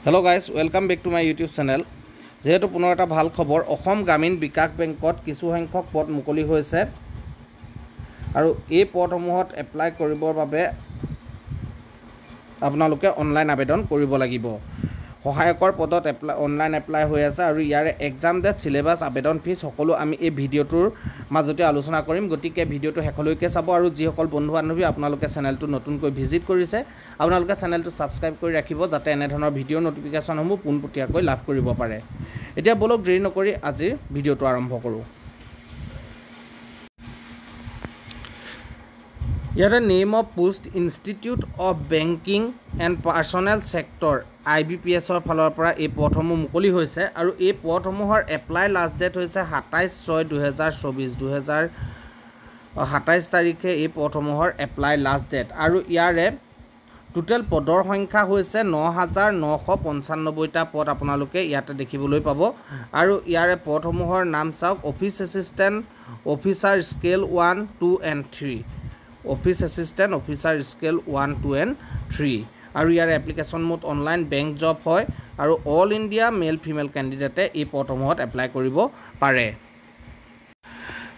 Hello guys, welcome back to my YouTube channel. যেহেতু পুনৰ এটা ভাল খবৰ অসম গ্ৰামীণ বিকাশ বেংকত কিছু সংখ্যক পদ মুকলি হৈছে আৰু এই পদসমূহত এপ্লাই কৰিবৰ বাবে আপোনালোকে অনলাইন আবেদন কৰিব লাগিব সহায়কৰ পদত অনলাইন এপ্লাই হৈ আছে আৰু ইয়াৰে এক্সাম ডেট সিলেবাস আবেদন ফিজ সকলো আমি এই ভিডিওটোৰ মাজতে আলোচনা কৰিম গতিকে ভিডিওটো হেকলৈকে চাব আৰু যি সকল বন্ধু বান্ধৱী আপোনালোকে চেনেলটো নতুনকৈ ভিজিট কৰিছে আপোনালোকে চেনেলটো সাবস্ক্ৰাইব কৰি ৰাখিব যাতে এনে ধৰণৰ ভিডিও নটিফিকেশনসমূহ পোনপটীয়াকৈ লাভ কৰিব পাৰে এতিয়া বলক দেৰি নকৰি আজিৰ ভিডিওটো আৰম্ভ কৰোঁ ইয়াৰে name of post institute of banking and personal sector IBPS ৰ ফালৰ পৰা এই পদসমূহ মুকলি হৈছে আৰু এই পদসমূহৰ এপ্লাই লাষ্ট ডেট হৈছে 27/6/2024 27 তাৰিখে এই পদসমূহৰ এপ্লাই লাষ্ট ডেট আৰু ইয়াৰে টোটাল পদৰ সংখ্যা হৈছে 9995টা পদ আপোনালোকে ইয়াতে দেখিবলৈ পাব আৰু ইয়াৰে পদসমূহৰ নাম চাওক office assistant officer scale 1 2 and 3 office assistant officer scale 1 2 and 3 আৰু ইয়াৰ application mode online bank job হয় আৰু অল ইন্ডিয়া মেল ফিমেল ক্যান্ডিডেটে এই পদসমূহত এপ্লাই কৰিব পাৰে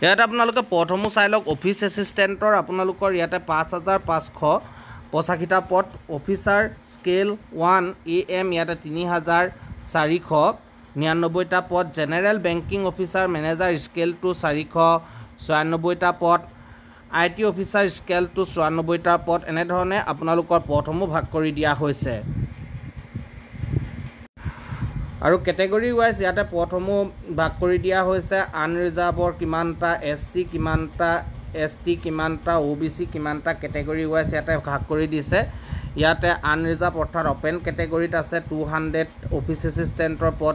ইয়াত আপোনালোকে পদসমূহ চাই লওক অফিচ এসিস্টেন্টৰ আপোনালোকৰ ইয়াতে 5585টা পদ অফিচাৰ স্কেল 1 AM ইয়াতে 3499টা পদ general banking officer manager scale 2 496টা পদ IT অফিচাৰ স্কেল 2 94টা পদ এনে ধৰণে আপোনালোকৰ পদসমূহ ভাগ কৰি দিয়া হৈছে আৰু ক্যাটাগৰী ওয়াইজ ইয়াতে পদসমূহ ভাগ কৰি দিয়া হৈছে আনৰিজাৰ্ভৰ কিমানটা SC কিমানটা ST কিমানটা OBC কিমানটা ক্যাটাগৰী ওয়াইজ ইয়াতে ভাগ কৰি দিছে ইয়াতে আনৰিজাৰ্ভ অৰ্থাৎ ওপেন ক্যাটাগৰীত আছে 200 অফিচ এসিস্টেন্টৰ পদ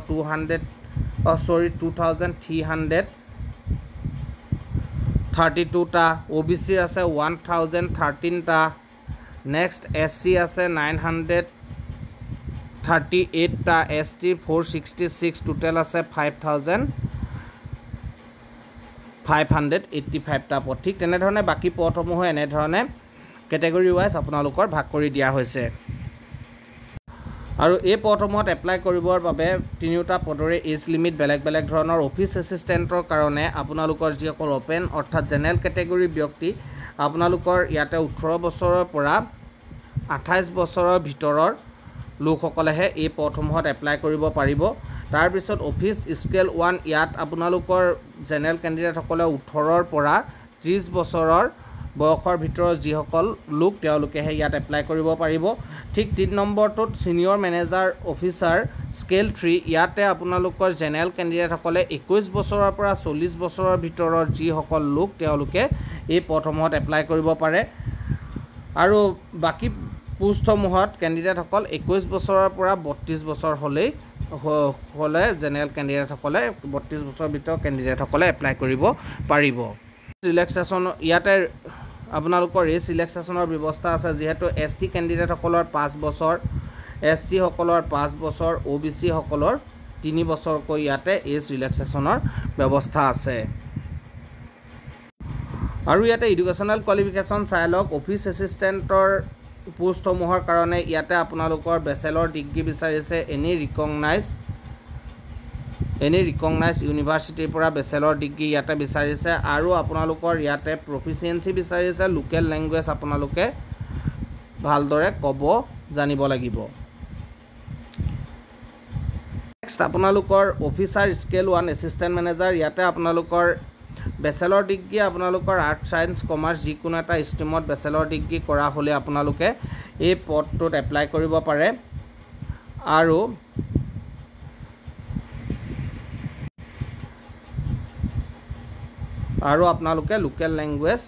2332টা OBC আছে 1013টা নেক্সট SC আছে 938টা ST 466 টোটাল আছে 5585টা পদ ঠিক তেনে ধৰণে বাকি পদসমূহ এনে ধৰণে ক্যাটাগৰী ওয়াইজ আপোনালোকৰ ভাগ কৰি দিয়া হৈছে আৰু এই পদসমূহত এপ্লাই কৰিবৰ বাবে তিনিটা পদৰে এজ লিমিট বেলেগ বেলেগ ধৰণৰ অফিচ এসিস্টেন্টৰ কাৰণে আপোনালোকৰ যিসকল ওপেন অৰ্থাৎ জেনেৰেল ক্যাটাগৰী ব্যক্তি আপোনালোকৰ ইয়াতে 18 বছৰৰ পৰা 28 বছৰৰ ভিতৰৰ লোকসকলেহে এই পদসমূহত এপ্লাই কৰিব পাৰিব তাৰ পিছত অফিচ স্কেল 1 ইয়াত আপোনালোকৰ জেনেৰেল ক্যান্ডিডেট সকলে 18ৰ পৰা 30 বছৰৰ বয়সৰ ভিতৰত যিসকল লোক তেওঁলোকেহে ইয়াত এপ্লাই কৰিব পাৰিব ঠিক 3 নম্বৰটোত সিনিয়ৰ মেনেজাৰ অফিচাৰ স্কেল 3 ইয়াতে আপোনালোকৰ জেনেৰেল ক্যান্ডিডেট সকলে 21 বছৰৰ পৰা 40 বছৰৰ ভিতৰৰ যিসকল লোক তেওঁলোকে এই পদসমূহত এপ্লাই কৰিব পাৰে আৰু বাকি পোষ্টসমূহত ক্যান্ডিডেট সকল 21 বছৰৰ পৰা 32 বছৰ হলে জেনেৰেল ক্যান্ডিডেট সকলে 32 বছৰৰ ভিতৰৰ ক্যান্ডিডেট সকলে এপ্লাই কৰিব পাৰিব ৰিলেক্সেশন ইয়াতে আপোনালোকৰ এই ৰিলেক্সেশনৰ ব্যৱস্থা আছে যেহেতু ST ক্যান্ডিডেট সকলৰ 5 বছৰ SC সকলৰ 5 বছৰ OBC সকলৰ 3 বছৰকৈ ইয়াতে এই ৰিলেক্সেশনৰ ব্যৱস্থা আছে আৰু ইয়াতে এডুকেশনাল কোৱালিফিকেশন চাই লওক অফিচ এসিস্টেন্টৰ পোষ্টসমূহৰ কাৰণে ইয়াতে আপোনালোকৰ বেচেলৰ ডিগ্ৰী বিচাৰিছে এনি ৰিকগনাইজ ইউনিভাৰ্সিটিৰ পৰা বেচেলৰ ডিগ্ৰী ইয়াতে বিচাৰিছে আৰু আপোনালোকৰ ইয়াতে প্ৰফিচিয়েন্সি বিচাৰিছে লোকেল ল্যাঙ্গুৱেজ আপোনালোকে ভালদৰে ক'ব জানিব লাগিব নেক্সট আপোনালোকৰ অফিচাৰ স্কেল 1 এসিস্ট্যান্ট মেনেজাৰ ইয়াতে আপোনালোকৰ বেচেলৰ ডিগ্ৰী আপোনালোকৰ আৰ্ট সায়েন্স কমাৰ্চ যিকোনো এটা ষ্ট্ৰীমত বেচেলৰ ডিগ্ৰী কৰা হলে আপোনালোকে এই পদটোত এপ্লাই কৰিব পাৰে আৰু আপোনালোকে লোকেল ল্যাঙ্গুৱেজ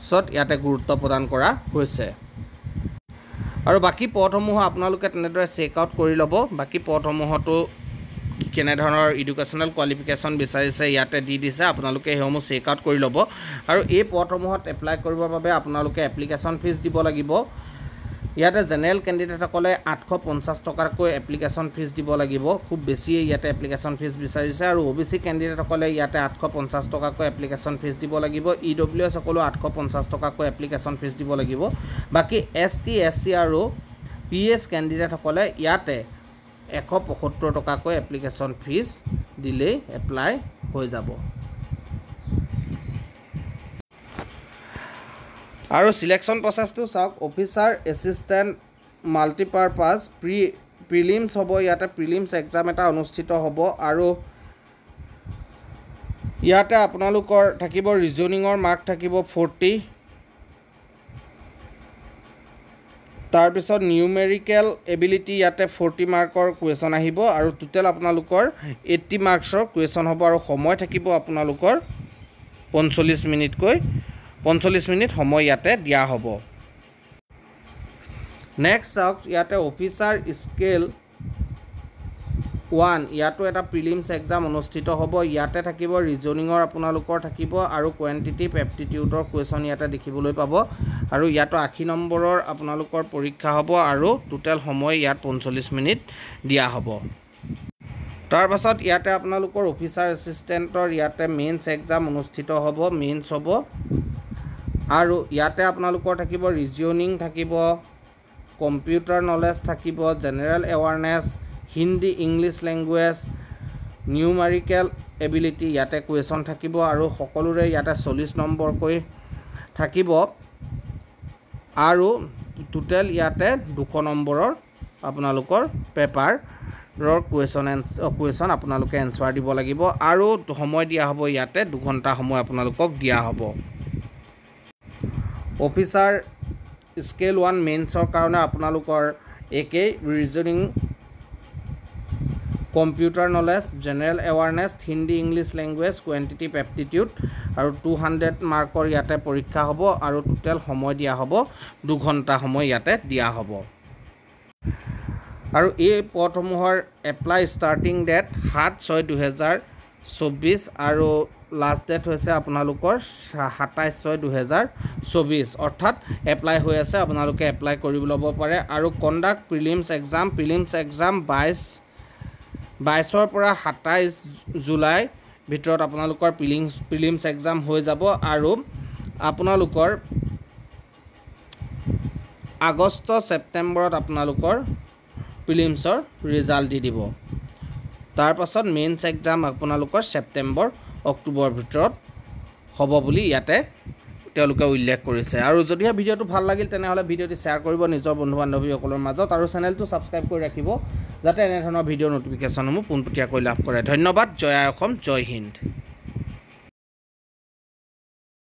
সত ইয়াতে গুৰুত্ব প্ৰদান কৰা হৈছে আৰু বাকি পদসমূহ আপোনালোকে তেনেদৰে চেক আউট কৰি ল'ব বাকি পদসমূহটো কেনে ধৰণৰ এডুকেশনাল কোৱালিফিকেশন বিচাৰিছে ইয়াতে দি দিছে আপোনালোকে হেসমূহ চেক আউট কৰি ল'ব আৰু এই পদসমূহত এপ্লাই কৰিবৰ বাবে আপোনালোকে এপ্লিকেশন ফিজ দিব লাগিব ইয়াতে জেনাৰেল ক্যান্ডিডেট সকলে 850 টকাকৈ এপ্লিকেশন ফিজ দিব লাগিব খুব বেছি ইয়াতে এপ্লিকেশন ফিজ বিচাৰিছে আৰু OBC ক্যান্ডিডেট সকলে ইয়াতে 850 টকাকৈ এপ্লিকেশন ফিজ দিব লাগিব EWS সকলো 850 টকাকৈ এপ্লিকেশন ফিজ দিব লাগিব বাকি ST SC আৰু PS কেণ্ডিডেটসকলে ইয়াতে 175 টকাকৈ এপ্লিকেশ্যন ফিজ দিলেই এপ্লাই হৈ যাব। আৰু সিলেকশ্যন প্ৰচেছটো চাওক, অফিচাৰ এছিষ্টেণ্ট মাল্টিপাৰপাছ প্ৰিলিমছ হ'ব। ইয়াতে প্ৰিলিমছ এক্সাম এটা অনুষ্ঠিত হ'ব আৰু ইয়াতে আপোনালোকৰ থাকিব ৰিজনিঙৰ মাৰ্ক থাকিব 40, তাৰপিছত নিউমেৰিকেল এবিলিটি ইয়াতে 40 মাৰ্কৰ কুৱেশ্যন আহিব আৰু টোটেল আপোনালোকৰ 80 মাৰ্কছৰ কুৱেশ্যন হ'ব আৰু সময় থাকিব আপোনালোকৰ 45 মিনিট সময় ইয়াতে দিয়া হ'ব। নেক্সট চাওক, ইয়াতে অফিচাৰ স্কেল 1 ইয়াতো এটা প্ৰিলিমছ এক্সাম অনুষ্ঠিত হ'ব। ইয়াতে থাকিব ৰিজনিঙৰ আপোনালোকৰ থাকিব আৰু কুৱেণ্টিটিভ এপ্টিটিউডৰ কুৱেশ্যন ইয়াতে দেখিবলৈ পাব আৰু ইয়াতো 80 নম্বৰৰ আপোনালোকৰ পৰীক্ষা হ'ব আৰু টোটেল সময় ইয়াত 45 মিনিট দিয়া হ'ব। তাৰ পাছত ইয়াতে আপোনালোকৰ অফিচাৰ এছিষ্টেণ্টৰ ইয়াতে মেইনছ এক্সাম অনুষ্ঠিত হ'ব, মেইনছ হ'ব আৰু ইয়াতে আপোনালোকৰ থাকিব ৰিজনিং থাকিব, কম্পিউটাৰ নলেজ থাকিব, general awareness, Hindi English language, numerical ability ইয়াতে কুৱেশ্যন থাকিব আৰু সকলোৰে ইয়াতে 40 নম্বৰকৈ থাকিব আৰু টোটেল ইয়াতে 200 নম্বৰৰ আপোনালোকৰ পেপাৰৰ কুৱেশ্যন আপোনালোকে এনচাৰ দিব লাগিব আৰু সময় দিয়া হ'ব ইয়াতে 2 ঘণ্টা সময় আপোনালোকক দিয়া হ'ব। অফিচাৰ স্কেল 1 মেইনছৰ কাৰণে আপোনালোকৰ একেই reasoning, computer knowledge, general awareness, Hindi English language, quantitative aptitude আৰু 200 মাৰ্কৰ ইয়াতে পৰীক্ষা হ'ব আৰু টোটেল সময় দিয়া হ'ব 2 ঘণ্টা সময় ইয়াতে দিয়া হ'ব। আৰু এই পদসমূহৰ এপ্লাই ষ্টাৰ্টিং ডেট 7/6/2024 আৰু লাষ্ট ডেট হৈছে আপোনালোকৰ 27/6/2024 অৰ্থাৎ এপ্লাই হৈ আছে, আপোনালোকে এপ্লাই কৰি ল'ব পাৰে। আৰু কণ্ডাক্ট প্ৰিলিমছ এক্সাম 22ৰ পৰা 27 জুলাই ভিতৰত আপোনালোকৰ প্ৰিলিমছ এক্সাম হৈ যাব আৰু আপোনালোকৰ আগষ্ট ছেপ্টেম্বৰত আপোনালোকৰ প্ৰিলিমছৰ ৰিজাল্ট দি দিব। তাৰ পাছত মেইনছ এক্সাম আপোনালোকৰ ছেপ্টেম্বৰ অক্টোবৰ ভিতৰত হ'ব বুলি ইয়াতে তেওঁলোকে উল্লেখ কৰিছে। আৰু যদিহে ভিডিঅ'টো ভাল লাগিল তেনেহ'লে ভিডিঅ'টি শ্বেয়াৰ কৰিব নিজৰ বন্ধু বান্ধৱীসকলৰ মাজত আৰু চেনেলটো ছাবস্ক্ৰাইব কৰি ৰাখিব যাতে এনেধৰণৰ ভিডিঅ'ৰ ন'টিফিকেশ্যনসমূহ পোনপটীয়াকৈ লাভ কৰে। ধন্যবাদ। জয় আই অসম, জয় হিন্দ।